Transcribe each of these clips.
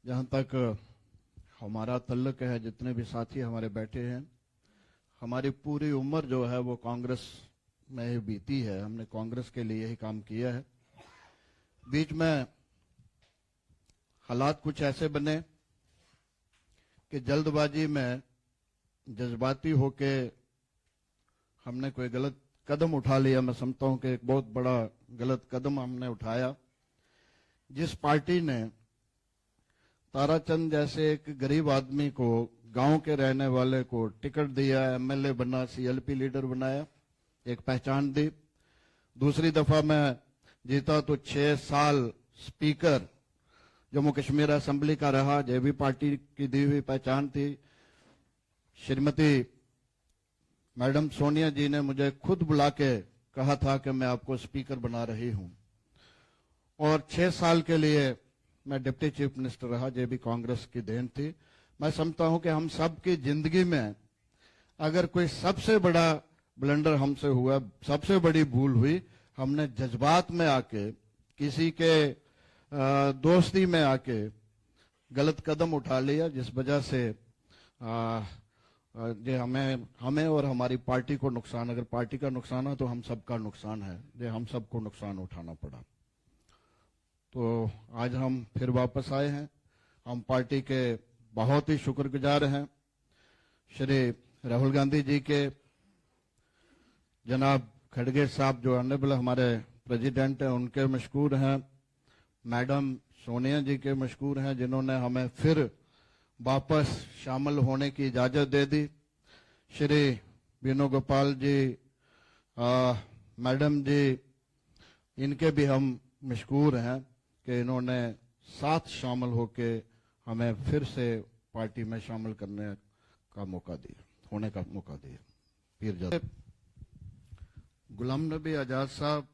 जहाँ तक हमारा तल्लुक है, जितने भी साथी हमारे बैठे हैं, हमारी पूरी उम्र जो है वो कांग्रेस में ही बीती है। हमने कांग्रेस के लिए ही काम किया है। बीच में हालात कुछ ऐसे बने कि जल्दबाजी में जज्बाती होके हमने कोई गलत कदम उठा लिया। मैं समझता हूं कि एक बहुत बड़ा गलत कदम हमने उठाया। जिस पार्टी ने ताराचंद जैसे एक गरीब आदमी को, गांव के रहने वाले को टिकट दिया, एमएलए बना, सीएलपी लीडर बनाया, एक पहचान दी। दूसरी दफा मैं जीता तो 6 साल स्पीकर जम्मू कश्मीर असेंबली का रहा, जो भी पार्टी की दी हुई पहचान थी। श्रीमती मैडम सोनिया जी ने मुझे खुद बुला के कहा था कि मैं आपको स्पीकर बना रही हूं, और 6 साल के लिए मैं डिप्टी चीफ मिनिस्टर रहा, जो भी कांग्रेस की देन थी। मैं समझता हूं कि हम सब की जिंदगी में अगर कोई सबसे बड़ा ब्लंडर हमसे हुआ, सबसे बड़ी भूल हुई, हमने जज्बात में आके, किसी के दोस्ती में आके गलत कदम उठा लिया, जिस वजह से जो हमें और हमारी पार्टी को नुकसान, अगर पार्टी का नुकसान है तो हम सबका नुकसान है, जो हम सबको नुकसान उठाना पड़ा। तो आज हम फिर वापस आए हैं। हम पार्टी के बहुत ही शुक्रगुजार हैं। श्री राहुल गांधी जी के, जनाब खड़गे साहब जो ऑनरेबल हमारे प्रेसिडेंट हैं, उनके मशकूर हैं। मैडम सोनिया जी के मशकूर हैं, जिन्होंने हमें फिर वापस शामिल होने की इजाजत दे दी। श्री वेणुगोपाल जी, मैडम जी, इनके भी हम मशकूर हैं कि इन्होंने साथ शामिल होके हमें फिर से पार्टी में शामिल करने का मौका दिया, होने का मौका दिया। पीरजादा गुलाम नबी आजाद साहब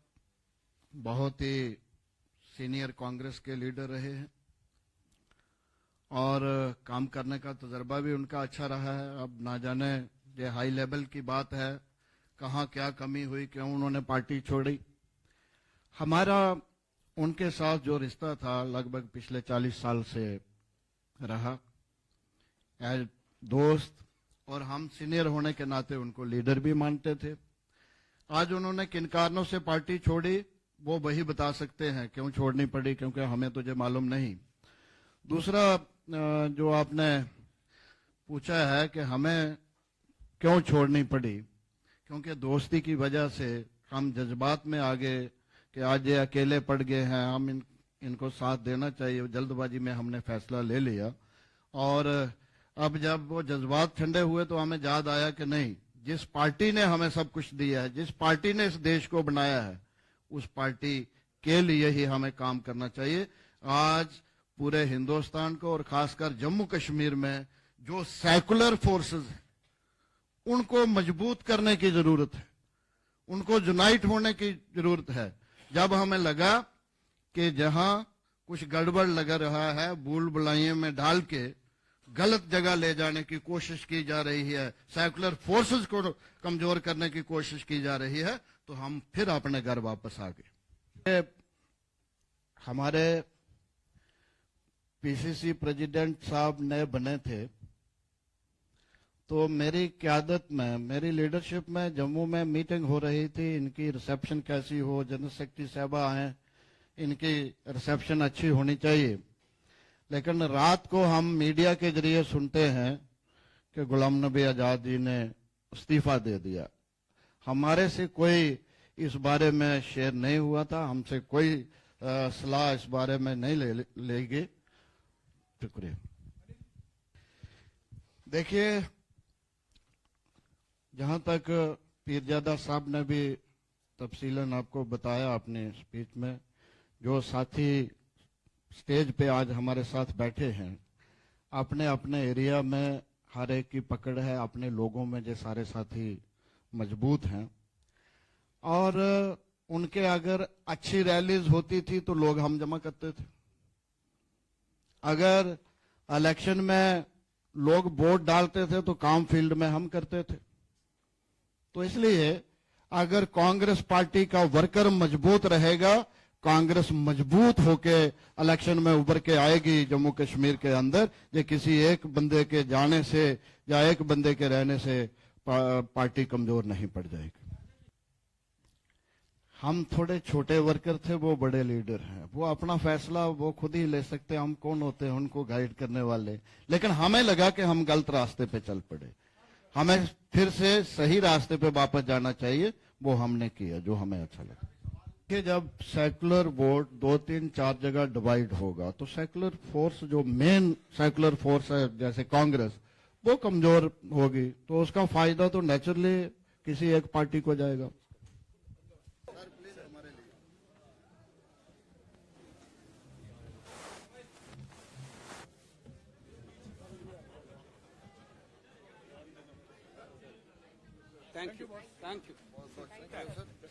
बहुत ही सीनियर कांग्रेस के लीडर रहे हैं और काम करने का तजर्बा भी उनका अच्छा रहा है। अब ना जाने ये हाई लेवल की बात है, कहाँ क्या कमी हुई, क्यों उन्होंने पार्टी छोड़ी। हमारा उनके साथ जो रिश्ता था लगभग पिछले 40 साल से रहा, एज दोस्त, और हम सीनियर होने के नाते उनको लीडर भी मानते थे। आज उन्होंने किन कारणों से पार्टी छोड़ी वो वही बता सकते हैं, क्यों छोड़नी पड़ी, क्योंकि हमें तो जो मालूम नहीं। दूसरा जो आपने पूछा है कि हमें क्यों छोड़नी पड़ी, क्योंकि दोस्ती की वजह से हम जज्बात में आ गए कि आज ये अकेले पड़ गए हैं, हम इनको साथ देना चाहिए। जल्दबाजी में हमने फैसला ले लिया, और अब जब वो जज्बात ठंडे हुए तो हमें याद आया कि नहीं, जिस पार्टी ने हमें सब कुछ दिया है, जिस पार्टी ने इस देश को बनाया है, उस पार्टी के लिए ही हमें काम करना चाहिए। आज पूरे हिंदुस्तान को और खासकर जम्मू कश्मीर में जो सेकुलर फोर्सेस हैं, उनको मजबूत करने की जरूरत है, उनको यूनाइट होने की जरूरत है। जब हमें लगा कि जहां कुछ गड़बड़ लग रहा है, भूल भुलाइयों में डाल के गलत जगह ले जाने की कोशिश की जा रही है, सेकुलर फोर्सेस को कमजोर करने की कोशिश की जा रही है, तो हम फिर अपने घर वापस आ गए। हमारे पीसीसी प्रेसिडेंट साहब नए बने थे, तो मेरी क़यादत में, मेरी लीडरशिप में जम्मू में मीटिंग हो रही थी। इनकी रिसेप्शन कैसी हो, जनरल सेक्रेटरी साहबा आए, इनकी रिसेप्शन अच्छी होनी चाहिए। लेकिन रात को हम मीडिया के जरिए सुनते हैं कि गुलाम नबी आजाद जी ने इस्तीफा दे दिया। हमारे से कोई इस बारे में शेयर नहीं हुआ था, हमसे कोई सलाह इस बारे में नहीं लेगी। शुक्रिया। देखिए, जहां तक पीरजादा साहब ने भी तफसीलन आपको बताया अपने स्पीच में, जो साथी स्टेज पे आज हमारे साथ बैठे हैं, अपने अपने एरिया में हर एक की पकड़ है, अपने लोगों में जो सारे साथी मजबूत हैं, और उनके अगर अच्छी रैलीज होती थी तो लोग हम जमा करते थे। अगर इलेक्शन में लोग वोट डालते थे तो काम फील्ड में हम करते थे। तो इसलिए अगर कांग्रेस पार्टी का वर्कर मजबूत रहेगा कांग्रेस मजबूत होके इलेक्शन में उभर के आएगी जम्मू कश्मीर के अंदर। ये किसी एक बंदे के जाने से या एक बंदे के रहने से पार्टी कमजोर नहीं पड़ जाएगी। हम थोड़े छोटे वर्कर थे, वो बड़े लीडर हैं, वो अपना फैसला वो खुद ही ले सकते हैं, हम कौन होते हैं उनको गाइड करने वाले। लेकिन हमें लगा कि हम गलत रास्ते पे चल पड़े, हमें फिर से सही रास्ते पे वापस जाना चाहिए, वो हमने किया जो हमें अच्छा लगा। कि जब सेकुलर वोट 2-3-4 जगह डिवाइड होगा तो सेकुलर फोर्स, जो मेन सेकुलर फोर्स है जैसे कांग्रेस, वो कमजोर होगी, तो उसका फायदा तो नेचुरली किसी एक पार्टी को जाएगा। Thank you. Thank you.